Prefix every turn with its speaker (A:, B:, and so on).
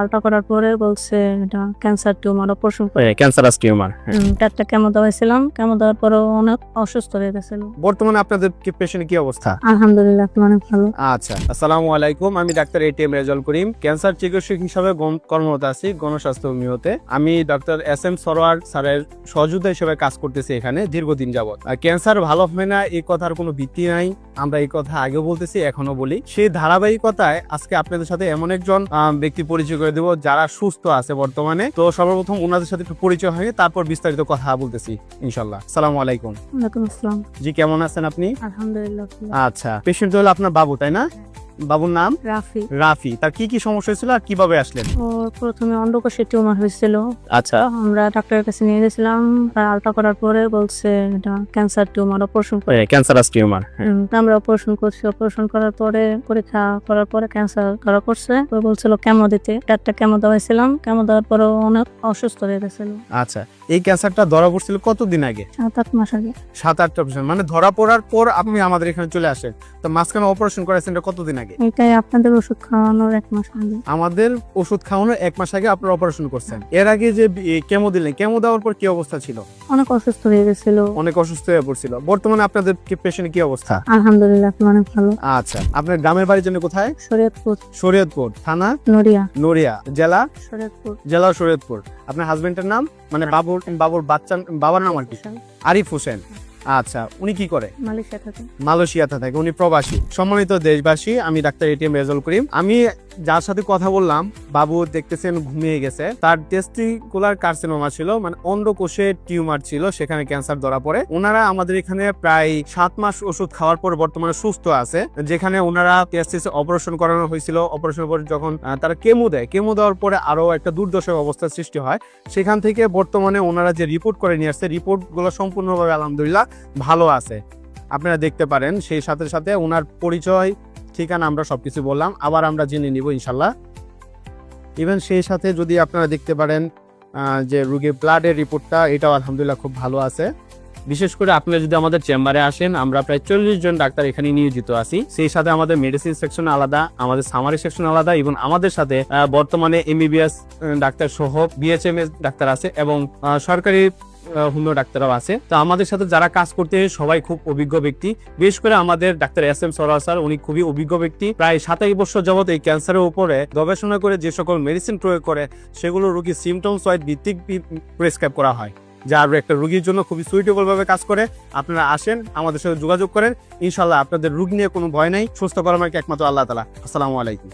A: Ultra করার পরে বলছে এটা ক্যান্সার টিউমার অপারেশন করে।
B: Cancerous tumour.
A: চারটা কেমো দেওয়াইছিলাম, কেমো দেওয়ার পরে অনেক অসুস্থ হয়ে গেছিল।
B: বর্তমানে আপনাদের পেশেন্টের কি অবস্থা?
A: আলহামদুলিল্লাহ এখন অনেক ভালো।
B: আচ্ছা, আসসালামু আলাইকুম। আমি doctor ATM Rezaul Karim, cancer চিকিৎসক হিসাবে কর্মরত আছি গণস্বাস্থ্য হোমিওতে। আমি ডক্টর এস এম সরোয়ার স্যারের সহযোগিতা হিসেবে কাজ করতেছি এখানে দীর্ঘদিন যাবত। ক্যান্সার ভালো হয় না এই কথার কোনো ভিত্তি নাই, আমরা এই কথা আগেও বলতেছি এখনো বলি। সেই ধারাবাহিকতায় আজকে আপনাদের সাথে এমন একজন ব্যক্তি পরিচয় করে দেব যারা সুস্থ আছে বর্তমানে। তো সর্বপ্রথম ওনাদের সাথে একটু পরিচয় হয়ে তারপর বিস্তারিত কথা বলতেছি ইনশাল্লাহ। আসসালামু আলাইকুম।
A: ওয়ালাইকুম আসসালাম।
B: জি, কেমন আছেন আপনি?
A: আলহামদুলিল্লাহ ভালো।
B: আচ্ছা, পেশেন্ট হলো আপনার বাবু, তাই না? বাবুর নাম
A: রাফি।
B: রাফি। তার কি কি সমস্যা হয়েছিল আর কিভাবে আসলেন?
A: ওর প্রথমে অন্ডকোষে টিউমার হয়েছিল।
B: আচ্ছা,
A: আমরা ডাক্তারের কাছে নিয়ে গেছিলাম, আলট্রা করার পরে বলছে এটা ক্যান্সার টিউমার অপারেশন করে।
B: Cancerous tumour.
A: আমরা অপারেশন করছি, অপারেশন করার পরে পরীক্ষা করার পরে ক্যান্সার ধরা পড়ছে। ও বলছিল কেমো দিতে, চারটা কেমো দেওয়াইছিলাম, কেমো দেওয়ার পরে অনেক অসুস্থ হয়ে গেছিল।
B: আচ্ছা, এই ক্যান্সারটা ধরা পড়ছিল কতদিন আগে?
A: 7-8 মাস আগে।
B: 7-8 মানে ধরা পড়ার পর আপনি আমাদের এখানে চলে আসেন। তো মাঝখানে অপারেশন করেছেন এটা কতদিন আগে?
A: এটাই আপনাদের ওষুধ খাওয়ানোর 1 মাস আগে।
B: আমাদের ওষুধ খাওয়ানোর 1 মাস আগে আপনার অপারেশন করছেন। এর আগে যে কেমো দিলেন, কেমো দেওয়ার পর কি অবস্থা ছিল?
A: অনেক অসুস্থ হয়ে গেছিল।
B: অনেক অসুস্থ হয়ে পড়ছিল। বর্তমানে আপনাদের পেশেন্টের কি অবস্থা?
A: আলহামদুলিল্লাহ এখন অনেক ভালো।
B: আচ্ছা, আপনার গ্রামের বাড়ির জন্য কোথায়?
A: শরীয়তপুর।
B: শরীয়তপুর থানা
A: নড়িয়া।
B: নড়িয়া, জেলা
A: শরীয়তপুর।
B: জেলা শরীয়তপুর। আপনার হাজবেন্ডের নাম, মানে বাবুর বাবার নাম আর কি? আরিফ হোসেন। আচ্ছা, উনি কি করে?
A: মালয়েশিয়া থাকে।
B: মালয়েশিয়াতে থাকে, উনি প্রবাসী। সম্মানিত দেশবাসী, আমি ডাক্তার এটিএম রেজাউল করিম। আমি যার সাথে কথা বললাম, বাবু দেখতেছেন ঘুমিয়ে গেছে। তার টেস্টিকুলার কার্সিনোমা ছিল, মানে অন্ডকোষে টিউমার ছিল, সেখানে ক্যান্সার ধরা পড়ে। ওনারা আমাদের এখানে প্রায় 7 মাস ওষুধ খাওয়ার পর বর্তমানে সুস্থ আছে। যেখানে ওনারা টেস্টিস অপারেশন করানো হয়েছিল। অপারেশনের পর যখন তারা কেমো দেয়, কেমো দেওয়ার পরে আরো একটা দুর্দশা অবস্থার সৃষ্টি হয়। সেখান থেকে বর্তমানে ওনারা যে রিপোর্ট করে নিয়ে আসছে, রিপোর্টগুলো সম্পূর্ণভাবে আলহামদুলিল্লাহ ভালো আছে, আপনারা দেখতে পারেন। সেই সাথে সাথে ওনার পরিচয়, ঠিকানা আমরা সবকিছু বললাম, আবার আমরা জেনে নিব ইনশাল্লাহ। ইভেন সেই সাথে যদি আপনারা দেখতে পারেন যে রোগীর ব্লাডের রিপোর্টটা, এটাও আলহামদুলিল্লাহ খুব ভালো আছে। বিশেষ করে আপনারা যদি আমাদের চেম্বারে আসেন, আমরা প্রায় 40 জন ডাক্তার এখানে নিয়োজিত আছি। সেই সাথে আমাদের মেডিসিন সেকশন আলাদা, আমাদের সামারি সেকশন আলাদা, এবং আমাদের সাথে বর্তমানে এমবিবিএস ডাক্তার সহ বিএচএমএস ডাক্তার আছে, এবং সরকারি হোমিও ডাক্তাররাও আছে। তো আমাদের সাথে যারা কাজ করতে সবাই খুব অভিজ্ঞ ব্যক্তি। বিশেষ করে আমাদের ডাক্তার এস এম সরোয়ার স্যার, উনি খুবই অভিজ্ঞ ব্যক্তি। প্রায় 27 বছর যাবত এই ক্যান্সারের উপরে গবেষণা করে যে সকল মেডিসিন প্রয়োগ করে, সেগুলো রোগীর সিমটমস ওয়াইজ ভিত্তিক প্রেসক্রাইব করা হয়, যার একটা রোগীর জন্য খুবই সুইটেবল ভাবে কাজ করে। আপনারা আসেন, আমাদের সাথে যোগাযোগ করেন, ইনশাল্লাহ আপনাদের রোগ নিয়ে কোনো ভয় নাই। সুস্থ করার একমাত্র আল্লাহ তাআলা। আসসালামু আলাইকুম।